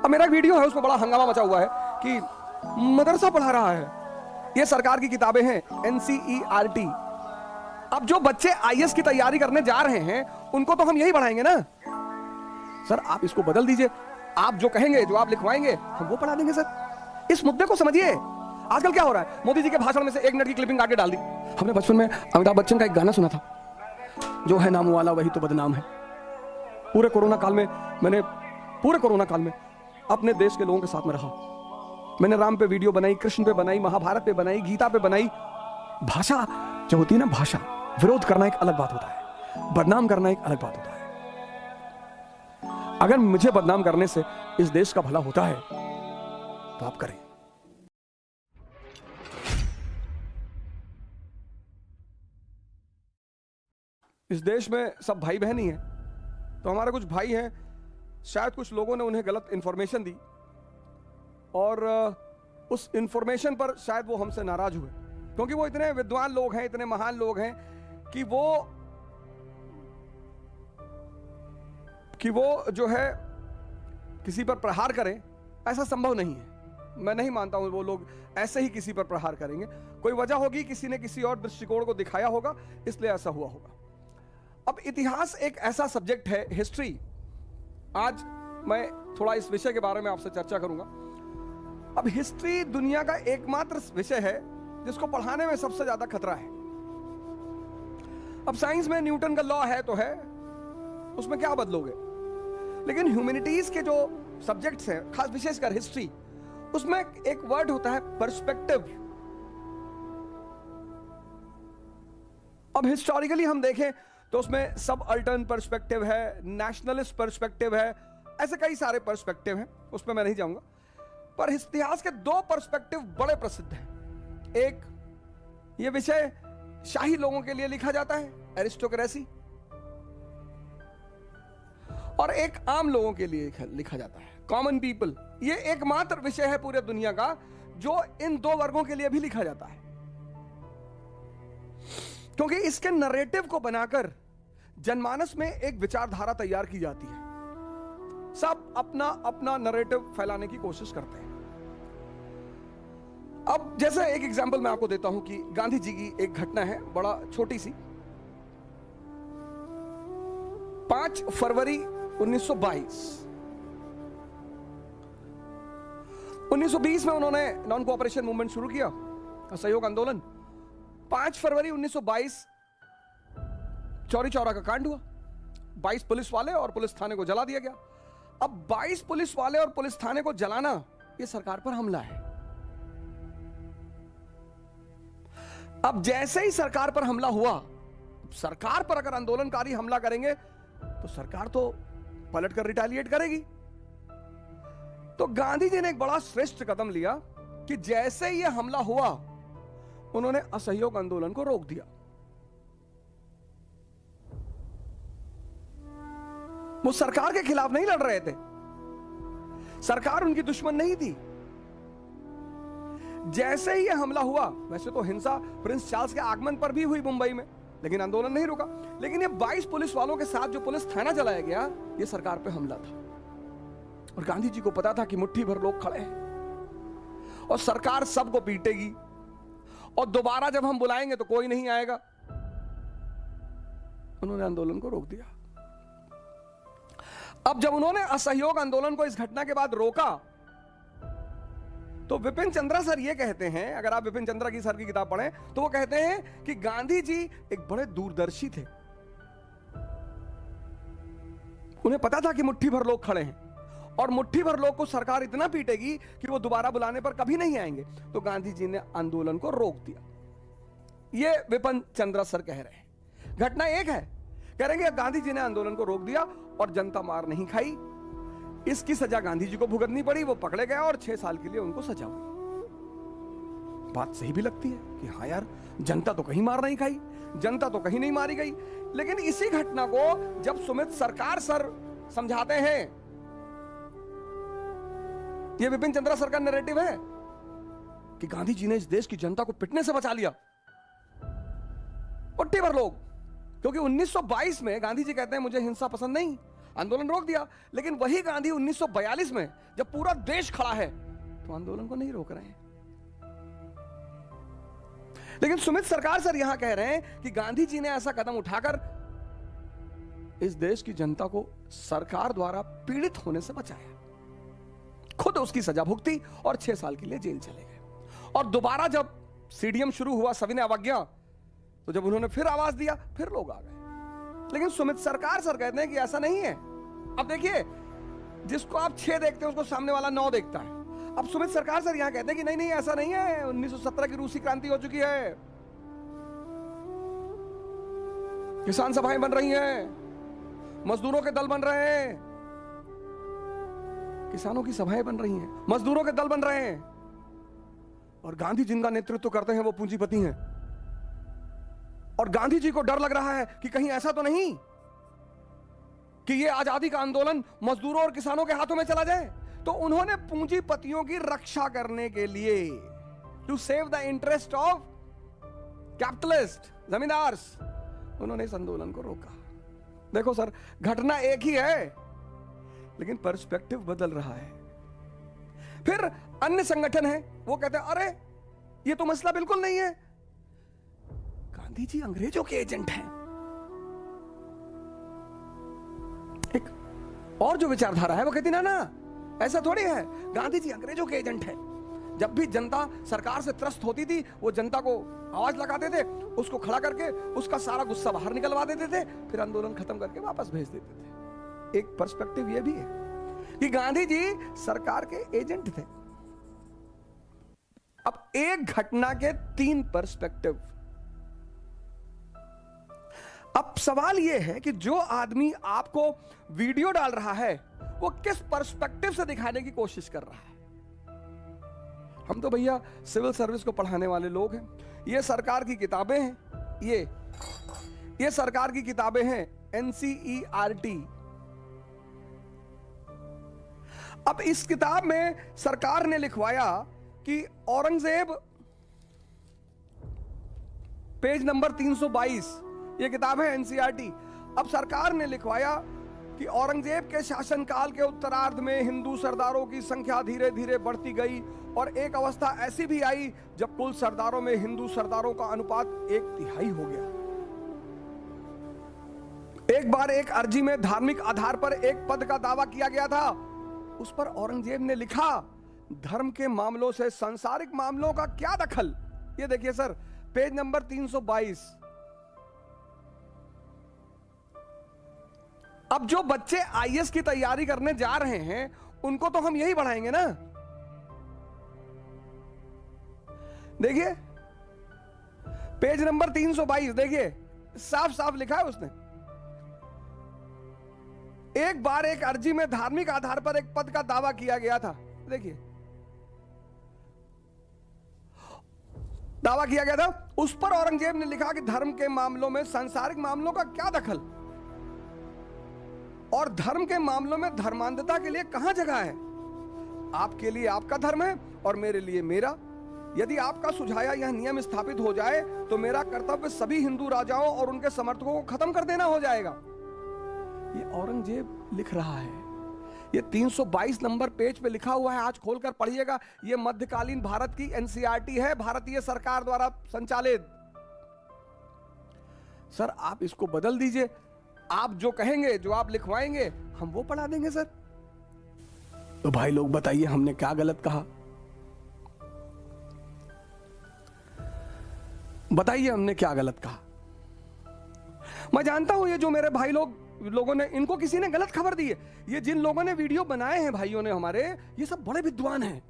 अब मेरा एक वीडियो है, उसमें बड़ा हंगामा मचा हुआ है कि मदरसा पढ़ा रहा है। ये सरकार की किताबें हैं, NCERT। अब जो बच्चे IAS की तैयारी करने जा रहे हैं उनको तो हम यही पढ़ाएंगे ना। सर आप इसको बदल दीजिए, आप जो कहेंगे, जो आप लिखवाएंगे हम वो पढ़ा देंगे। सर इस मुद्दे को समझिए। आजकल क्या हो रहा है, मोदी जी के भाषण में से 1 मिनट की क्लिपिंग आके डाल दी। हमने बचपन में अमिताभ बच्चन का एक गाना सुना था, जो है नाम वाला वही तो बदनाम है। पूरे कोरोना काल में अपने देश के लोगों के साथ में रहा। मैंने राम पे वीडियो बनाई, कृष्ण पे बनाई, महाभारत पे बनाई, गीता पे बनाई। भाषा जो होती है ना, भाषा विरोध करना एक अलग बात होता है, बदनाम करना एक अलग बात होता है। अगर मुझे बदनाम करने से इस देश का भला होता है तो आप करें। इस देश में सब भाई बहन ही हैं, तो हमारे कुछ भाई हैं, शायद कुछ लोगों ने उन्हें गलत इंफॉर्मेशन दी और उस इंफॉर्मेशन पर शायद वो हमसे नाराज हुए, क्योंकि वो इतने विद्वान लोग हैं, इतने महान लोग हैं कि वो जो है किसी पर प्रहार करें, ऐसा संभव नहीं है। मैं नहीं मानता हूं वो लोग ऐसे ही किसी पर प्रहार करेंगे। कोई वजह होगी, किसी ने किसी और दृष्टिकोण को दिखाया होगा, इसलिए ऐसा हुआ होगा। अब इतिहास एक ऐसा सब्जेक्ट है, हिस्ट्री। आज मैं थोड़ा इस विषय के बारे में आपसे चर्चा करूंगा। अब हिस्ट्री दुनिया का एकमात्र विषय है जिसको पढ़ाने में सबसे ज्यादा खतरा है। अब साइंस में न्यूटन का लॉ है तो है, उसमें क्या बदलोगे, लेकिन ह्यूमैनिटीज के जो सब्जेक्ट्स हैं, खास विशेषकर हिस्ट्री, उसमें एक वर्ड होता है पर्सपेक्टिव। अब हिस्टोरिकली हम देखें तो उसमें सब अल्टर्न पर्सपेक्टिव है, नेशनलिस्ट पर्सपेक्टिव है, ऐसे कई सारे पर्सपेक्टिव हैं, उसमें मैं नहीं जाऊंगा। पर इतिहास के 2 पर्सपेक्टिव बड़े प्रसिद्ध हैं। एक, ये विषय शाही लोगों के लिए लिखा जाता है, एरिस्टोक्रेसी, और एक आम लोगों के लिए लिखा जाता है, कॉमन पीपल। ये एकमात्र विषय है पूरे दुनिया का जो इन 2 वर्गों के लिए भी लिखा जाता है, क्योंकि इसके नरेटिव को बनाकर जनमानस में एक विचारधारा तैयार की जाती है। सब अपना अपना नरेटिव फैलाने की कोशिश करते हैं। अब जैसे एक एग्जांपल मैं आपको देता हूं कि गांधी जी की एक घटना है, बड़ा छोटी सी। 5 फरवरी 1920 में उन्होंने नॉन कोऑपरेशन मूवमेंट शुरू किया, असहयोग आंदोलन। 5 फरवरी 1922 चौरी चौरा का कांड हुआ। 22 पुलिस वाले और पुलिस थाने को जला दिया गया। अब 22 पुलिस वाले और पुलिस थाने को जलाना, यह सरकार पर हमला है। अब जैसे ही सरकार पर हमला हुआ, सरकार पर अगर आंदोलनकारी हमला करेंगे तो सरकार तो पलटकर रिटेलिएट करेगी। तो गांधी जी ने एक बड़ा श्रेष्ठ कदम लिया कि जैसे ही यह हमला हुआ, उन्होंने असहयोग आंदोलन को रोक दिया। वो सरकार के खिलाफ नहीं लड़ रहे थे, सरकार उनकी दुश्मन नहीं थी। जैसे ही यह हमला हुआ, वैसे तो हिंसा प्रिंस चार्ल्स के आगमन पर भी हुई मुंबई में, लेकिन आंदोलन नहीं रुका। लेकिन ये 22 पुलिस वालों के साथ जो पुलिस थाना जलाया गया, ये सरकार पे हमला था। और गांधी जी को पता था कि मुट्ठी भर लोग खड़े हैं और सरकार सबको पीटेगी, और दोबारा जब हम बुलाएंगे तो कोई नहीं आएगा। उन्होंने आंदोलन को रोक दिया। अब जब उन्होंने असहयोग आंदोलन को इस घटना के बाद रोका, तो विपिन चंद्रा सर ये कहते हैं, अगर आप विपिन चंद्रा की सर की किताब पढ़ें तो वो कहते हैं कि गांधी जी एक बड़े दूरदर्शी थे। उन्हें पता था कि मुट्ठी भर लोग खड़े हैं और मुट्ठी भर लोग को सरकार इतना पीटेगी कि वो दोबारा बुलाने पर कभी नहीं आएंगे। तो गांधी जी ने आंदोलन को रोक दिया। ये विपिन चंद्रा सर कह रहे हैं। घटना एक है, कह रहे हैं कि गांधी जी ने आंदोलन को रोक दिया और जनता मार नहीं खाई। इसकी सजा गांधी जी को भुगतनी पड़ी, वो पकड़े गए और 6 साल के लिए उनको सजा हुई। बात सही भी लगती है कि हाँ यार, जनता तो कहीं मार नहीं खाई, जनता तो कहीं नहीं मारी गई। लेकिन इसी घटना को जब सुमित सरकार सर समझाते हैं, ये विपिन चंद्रा सर का नैरेटिव है कि गांधी जी ने इस देश की जनता को पिटने से बचा लिया, मुट्ठी भर लोग। क्योंकि 1922 में गांधी जी कहते हैं मुझे हिंसा पसंद नहीं, आंदोलन रोक दिया। लेकिन वही गांधी 1942 में जब पूरा देश खड़ा है तो आंदोलन को नहीं रोक रहे हैं। लेकिन सुमित सरकार सर यहां कह रहे हैं कि गांधी जी ने ऐसा कदम उठाकर इस देश की जनता को सरकार द्वारा पीड़ित होने से बचाया, खुद उसकी सजा भुगती और 6 साल के लिए जेल चले गए। और दोबारा जब सीडीएम शुरू हुआ सविनय अवज्ञा, तो जब उन्होंने फिर आवाज दिया फिर लोग आ गए। लेकिन सुमित सरकार सर कहते हैं कि ऐसा नहीं है। अब देखिए, जिसको आप 6 देखते हैं उसको सामने वाला 9 देखता है। अब सुमित सरकार सर यहां कहते हैं कि नहीं नहीं ऐसा नहीं है, 1917 की रूसी क्रांति हो चुकी है, किसान सभाएं बन रही हैं, मजदूरों के दल बन रहे हैं, किसानों की सभाएं बन रही हैं, मजदूरों के दल बन रहे हैं, और गांधी जिनका नेतृत्व करते हैं वो पूंजीपति हैं। और गांधी जी को डर लग रहा है कि कहीं ऐसा तो नहीं कि ये आजादी का आंदोलन मजदूरों और किसानों के हाथों में चला जाए। तो उन्होंने पूंजीपतियों की रक्षा करने के लिए, to save the interest of capitalist, zamindars, उन्होंने इस आंदोलन को रोका। देखो सर, घटना एक ही है लेकिन पर्सपेक्टिव बदल रहा है। फिर अन्य संगठन है, वो कहते हैं अरे ये तो मसला बिल्कुल नहीं है, गांधी जी अंग्रेजों के एजेंट हैं। एक और जो विचारधारा है वो कहती ना ऐसा थोड़ी है, गांधी जी अंग्रेजों के एजेंट हैं। जब भी जनता सरकार से त्रस्त होती थी वो जनता को आवाज लगाते थे, उसको खड़ा करके उसका सारा गुस्सा बाहर निकलवा देते थे, फिर आंदोलन खत्म करके वापस भेज देते थे। एक पर्सपेक्टिव ये भी है कि गांधी जी सरकार के एजेंट थे। अब एक घटना के 3 पर्सपेक्टिव। अब सवाल यह है कि जो आदमी आपको वीडियो डाल रहा है वो किस पर्सपेक्टिव से दिखाने की कोशिश कर रहा है। हम तो भैया सिविल सर्विस को पढ़ाने वाले लोग हैं, ये सरकार की किताबें हैं, ये सरकार की किताबें हैं NCERT। अब इस किताब में सरकार ने लिखवाया कि औरंगजेब, पेज नंबर 322, ये किताब है NCERT। अब सरकार ने लिखवाया कि औरंगजेब के शासनकाल के उत्तरार्ध में हिंदू सरदारों की संख्या धीरे धीरे बढ़ती गई और एक अवस्था ऐसी भी आई जब कुल सरदारों में हिंदू सरदारों का अनुपात 1/3 हो गया। एक बार एक अर्जी में धार्मिक आधार पर एक पद का दावा किया गया था, उस पर औरंगजेब ने लिखा, धर्म के मामलों से सांसारिक मामलों का क्या दखल। ये देखिए सर, पेज नंबर 322। अब जो बच्चे आईएएस की तैयारी करने जा रहे हैं उनको तो हम यही बढ़ाएंगे ना। देखिए पेज नंबर 322, देखिए साफ साफ लिखा है उसने, एक बार एक अर्जी में धार्मिक आधार पर एक पद का दावा किया गया था। देखिए दावा किया गया था, उस पर औरंगजेब ने लिखा कि धर्म के मामलों में सांसारिक मामलों का क्या दखल, और धर्म के मामलों में धर्मांधता के लिए कहां जगह है। आपके लिए आपका धर्म है और मेरे लिए मेरा। यदि आपका सुझाया यह नियम स्थापित हो जाए तो मेरा कर्तव्य सभी हिंदू राजाओं और उनके समर्थकों को खत्म कर देना हो जाएगा। ये औरंगजेब लिख रहा है, ये 322 नंबर पेज पे लिखा हुआ है, आज खोलकर पढ़िएगा। ये मध्यकालीन भारत की NCERT है, भारतीय सरकार द्वारा संचालित। सर आप इसको बदल दीजिए, आप जो कहेंगे, जो आप लिखवाएंगे, हम वो पढ़ा देंगे सर। तो भाई लोग बताइए हमने क्या गलत कहा, बताइए हमने क्या गलत कहा। मैं जानता हूं ये जो मेरे भाई लोगों ने, इनको किसी ने गलत खबर दी है। ये जिन लोगों ने वीडियो बनाए हैं भाइयों ने हमारे, ये सब बड़े विद्वान हैं,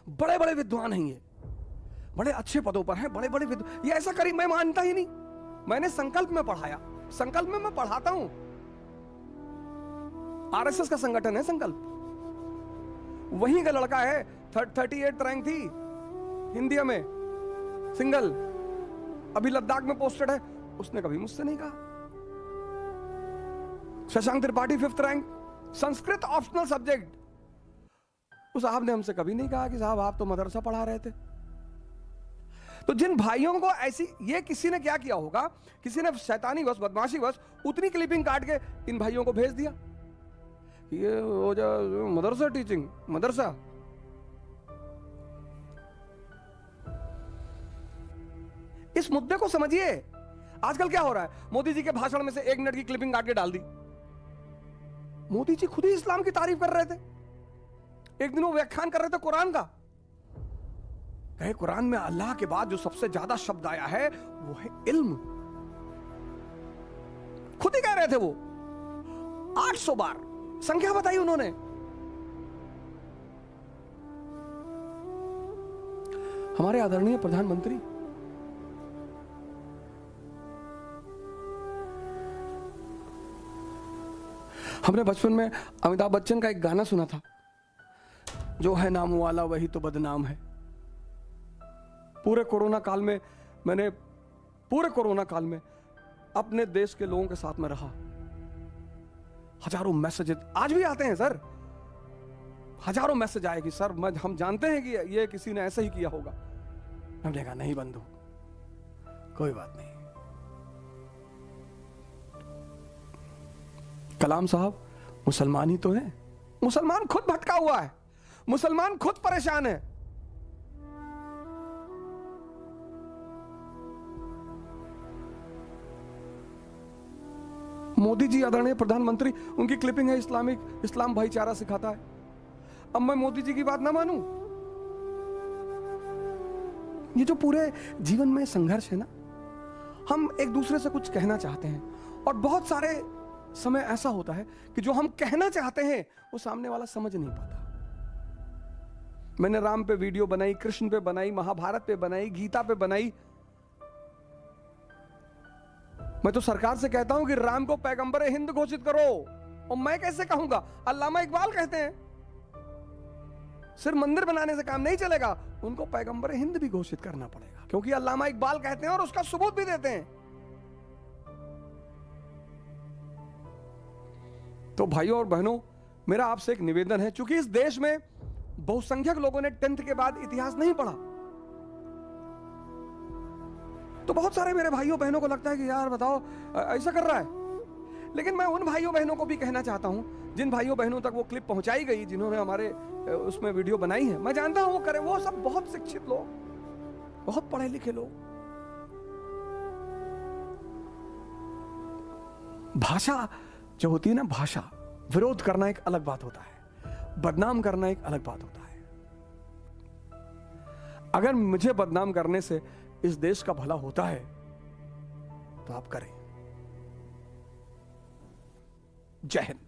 बड़े बड़े विद्वान हैं, ये बड़े अच्छे पदों पर हैं, बड़े बड़े विद्वान। ये ऐसा करीब मैं मानता ही नहीं। मैंने संकल्प में पढ़ाया, संकल्प में मैं पढ़ाता हूं, RSS का संगठन है संकल्प, वहीं का लड़का है, 38 रैंक थी हिंदी में सिंगल, अभी लद्दाख में पोस्टेड है। उसने कभी मुझसे नहीं कहा। Shashank Tripathi 5th rank, Sanskrit optional subject, उस साहब ने हमसे कभी नहीं कहा कि साहब आप तो मदरसा पढ़ा रहे थे। तो जिन भाइयों को ऐसी, ये किसी ने क्या किया होगा, किसी ने शैतानी वश, बदमाशी वश उतनी क्लिपिंग काट के इन भाइयों को भेज दिया। ये हो जा मदरसा टीचिंग, मदरसा। इस मुद्दे को समझिए। आजकल क्या हो रहा है, मोदी जी के भाषण में से 1 मिनट की क्लिपिंग काट के डाल दी। मोदी जी खुद ही इस्लाम की तारीफ कर रहे थे। एक दिन वो व्याख्यान कर रहे थे कुरान का, कहे कुरान में अल्लाह के बाद जो सबसे ज्यादा शब्द आया है वो है इल्म। खुद ही कह रहे थे वो, 800 बार संख्या बताई उन्होंने। हमारे आदरणीय प्रधानमंत्री हमने बचपन में अमिताभ बच्चन का एक गाना सुना था, जो है नाम वाला वही तो बदनाम है। पूरे कोरोना काल में मैंने अपने देश के लोगों के साथ में रहा। हजारों मैसेजेस आज भी आते हैं सर, हजारों मैसेज आए कि सर हम जानते हैं कि ये किसी ने ऐसे ही किया होगा। हमने कहा नहीं बंधु, कोई बात नहीं। कलाम साहब मुसलमान ही तो हैं। मुसलमान खुद भटका हुआ है, मुसलमान खुद परेशान है। मोदी जी आदरणीय प्रधानमंत्री, उनकी क्लिपिंग है इस्लाम भाईचारा सिखाता है। अब मैं मोदी जी की बात ना मानूं? ये जो पूरे जीवन में संघर्ष है ना, हम एक दूसरे से कुछ कहना चाहते हैं और बहुत सारे समय ऐसा होता है कि जो हम कहना चाहते हैं वो सामने वाला समझ नहीं पाता। मैंने राम पे वीडियो बनाई, कृष्ण पे बनाई, महाभारत पे बनाई, गीता पे बनाई। मैं तो सरकार से कहता हूं कि राम को पैगंबर हिंद घोषित करो। और मैं कैसे कहूंगा? अल्लामा इकबाल कहते हैं सिर्फ मंदिर बनाने से काम नहीं चलेगा, उनको पैगंबर हिंद भी घोषित करना पड़ेगा, क्योंकि अल्लामा इकबाल कहते हैं और उसका सबूत भी देते हैं। तो भाइयों और बहनों, मेरा आपसे एक निवेदन है, क्योंकि इस देश में बहुसंख्यक लोगों ने 10th के बाद इतिहास नहीं पढ़ा, तो बहुत सारे मेरे भाइयों बहनों को लगता है कि यार बताओ ऐसा कर रहा है। लेकिन मैं उन भाइयों बहनों को भी कहना चाहता हूं, जिन भाइयों बहनों तक वो क्लिप पहुंचाई गई, जिन्होंने हमारे उसमें वीडियो बनाई है, मैं जानता हूं वो करें, वो सब बहुत शिक्षित लोग, बहुत पढ़े लिखे लोग। भाषा जो होती है ना, भाषा विरोध करना एक अलग बात होता है, बदनाम करना एक अलग बात होता है। अगर मुझे बदनाम करने से इस देश का भला होता है तो आप करें। जय हिंद।